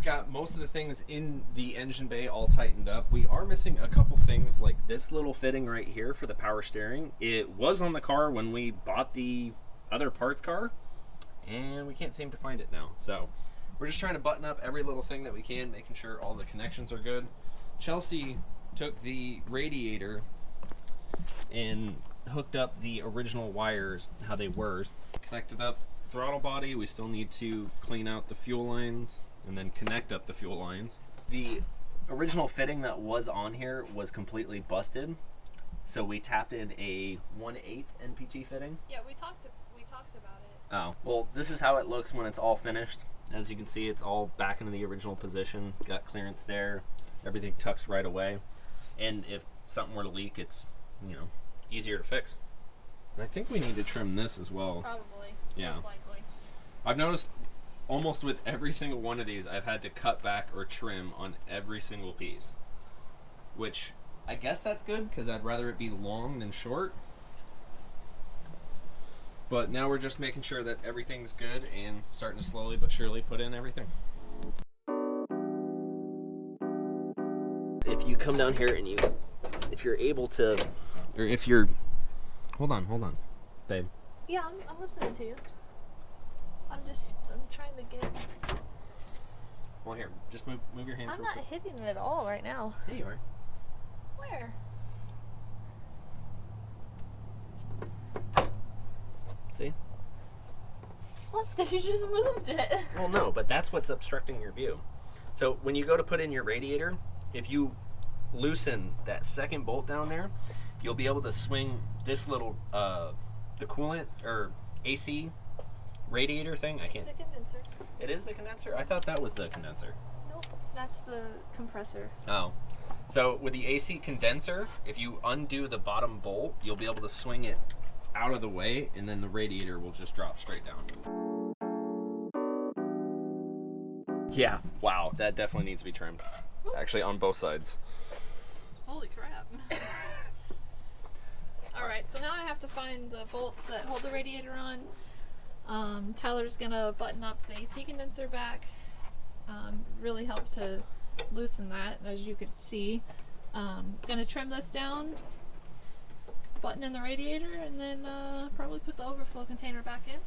we've got most of the things in the engine bay all tightened up. We are missing a couple things, like this little fitting right here for the power steering. It was on the car when we bought the other parts car, and we can't seem to find it now. So we're just trying to button up every little thing that we can, making sure all the connections are good. Chelsea took the radiator and hooked up the original wires how they were, connected up throttle body. We still need to clean out the fuel lines and then connect up the fuel lines. The original fitting that was on here was completely busted, so we tapped in a 1/8 NPT fitting. Yeah, we talked about it. Oh, well, this is how it looks when it's all finished. As you can see, it's all back into the original position. Got clearance there. Everything tucks right away. And if something were to leak, it's, you know, easier to fix. And I think we need to trim this as well. Probably. Yeah. Most likely. I've noticed almost with every single one of these, I've had to cut back or trim on every single piece. Which, I guess that's good, because I'd rather it be long than short. But now we're just making sure that everything's good and starting to slowly but surely put in everything. If you come down here and if you're able to, or if you're, hold on, babe. Yeah, I'm listening to you. I'm trying to get. Well, here, just move your hands. I'm real not quick. hitting it at all right now. There you are. Where? See? Well, that's because you just moved it. Well, no, but that's what's obstructing your view. So when you go to put in your radiator, if you loosen that second bolt down there, you'll be able to swing this little the coolant or AC radiator thing. I can't. It's the condenser. It is the condenser? I thought that was the condenser. Nope, that's the compressor. Oh. So with the AC condenser, if you undo the bottom bolt, you'll be able to swing it out of the way, and then the radiator will just drop straight down. Yeah, wow, that definitely needs to be trimmed. Actually, on both sides. Holy crap. Alright, so now I have to find the bolts that hold the radiator on. Tyler's gonna button up the AC condenser back. Really help to loosen that, as you can see. Gonna trim this down, button in the radiator, and then probably put the overflow container back in.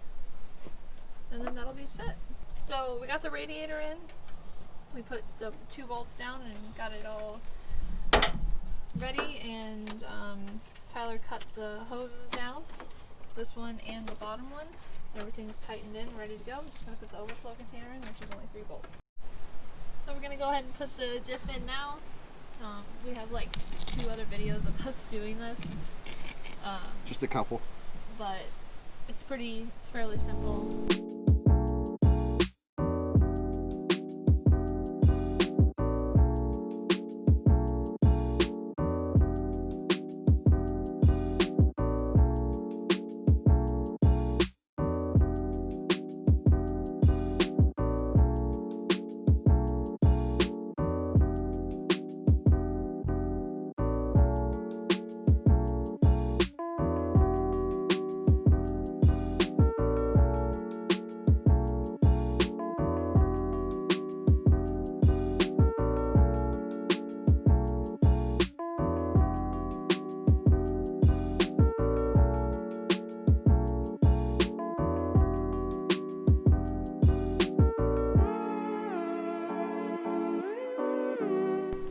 And then that'll be set. So we got the radiator in. We put the 2 bolts down and got it all ready, and Tyler cut the hoses down, this one and the bottom one. Everything's tightened in, ready to go. I'm just going to put the overflow container in, which is only 3 bolts. So we're going to go ahead and put the diff in now. We have like 2 other videos of us doing this. Just a couple. But it's fairly simple.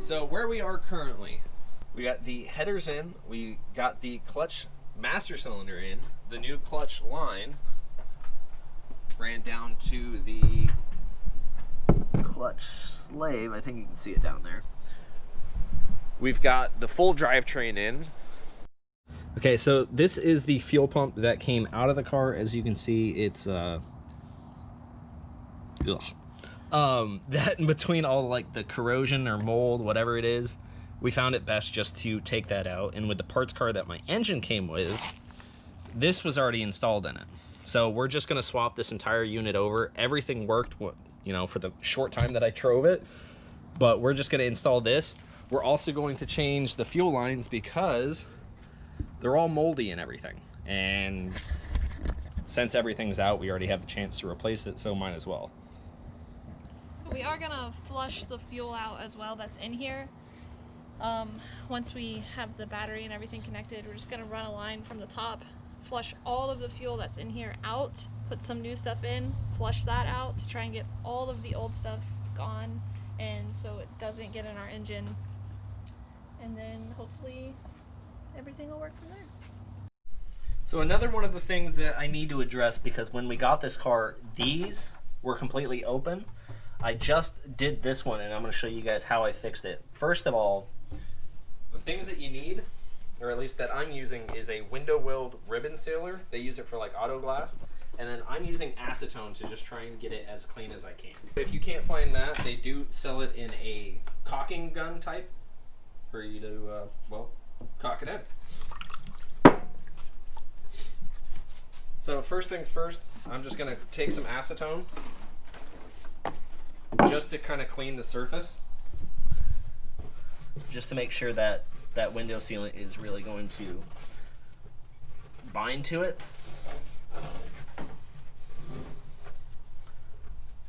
So where we are currently, we got the headers in, we got the clutch master cylinder in, the new clutch line ran down to the clutch slave. I think you can see it down there. We've got the full drivetrain in. Okay, so this is the fuel pump that came out of the car. As you can see, it's that in between all like the corrosion or mold, whatever it is, we found it best just to take that out. And with the parts car that my engine came with, this was already installed in it. So we're just gonna swap this entire unit over. Everything worked, you know, for the short time that I drove it, but we're just gonna install this. We're also going to change the fuel lines because they're all moldy and everything. And since everything's out, we already have the chance to replace it, so might as well. We are gonna flush the fuel out as well that's in here. Once we have the battery and everything connected, we're just gonna run a line from the top, flush all of the fuel that's in here out, put some new stuff in, flush that out to try and get all of the old stuff gone, and so it doesn't get in our engine. And then hopefully everything will work from there. So another one of the things that I need to address, because when we got this car, these were completely open. I just did this one, and I'm going to show you guys how I fixed it. First of all, the things that you need, or at least that I'm using, is a window-willed ribbon sealer. They use it for like auto glass. And then I'm using acetone to just try and get it as clean as I can. If you can't find that, they do sell it in a caulking gun type for you to, well, caulk it in. So first things first, I'm just going to take some acetone just to kind of clean the surface, just to make sure that that window sealant is really going to bind to it,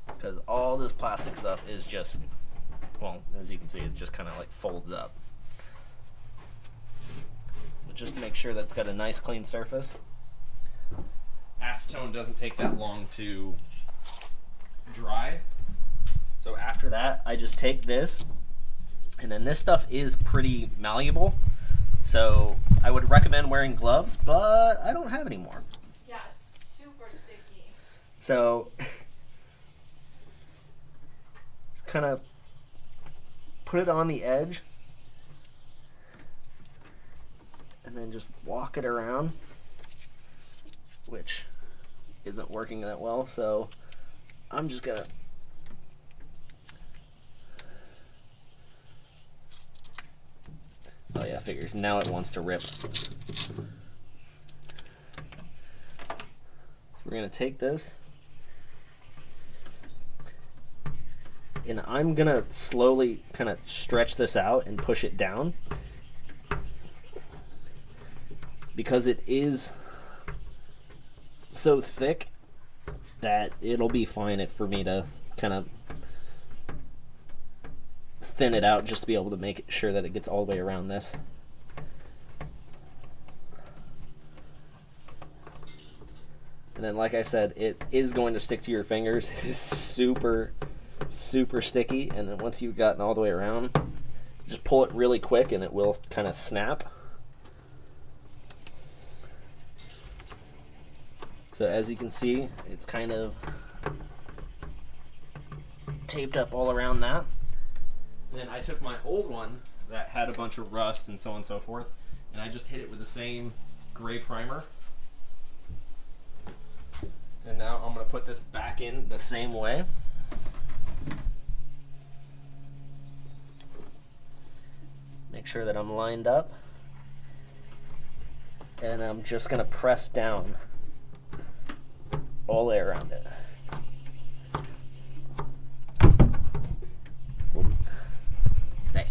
because all this plastic stuff is just, well, as you can see, it just kind of like folds up. So just to make sure that it's got a nice clean surface. Acetone doesn't take that long to dry. So after that, I just take this, and then this stuff is pretty malleable. So I would recommend wearing gloves, but I don't have any more. Yeah, it's super sticky. So kind of put it on the edge, and then just walk it around, which isn't working that well, so I'm just gonna oh yeah, figures now it wants to rip. So we're gonna take this, and I'm gonna slowly kind of stretch this out and push it down, because it is so thick that it'll be fine for me to kind of thin it out, just to be able to make sure that it gets all the way around this. And then, like I said, it is going to stick to your fingers. It is super, super sticky, and then once you've gotten all the way around, just pull it really quick and it will kind of snap. So as you can see, it's kind of taped up all around that. And then I took my old one that had a bunch of rust and so on and so forth, and I just hit it with the same gray primer. And now I'm going to put this back in the same way. Make sure that I'm lined up. And I'm just going to press down all the way around it. Stay.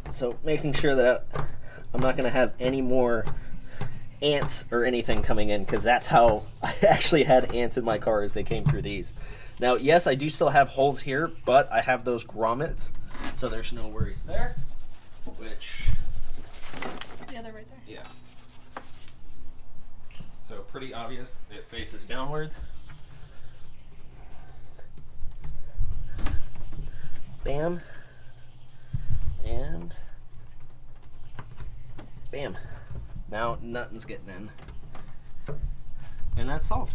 So making sure that I'm not going to have any more ants or anything coming in, because that's how I actually had ants in my car, as they came through these. Now, yes, I do still have holes here, but I have those grommets, so there's no worries there. Which, Yeah, they're right there. yeah. So pretty obvious, it faces downwards. Bam. And bam. Now nothing's getting in. And that's solved.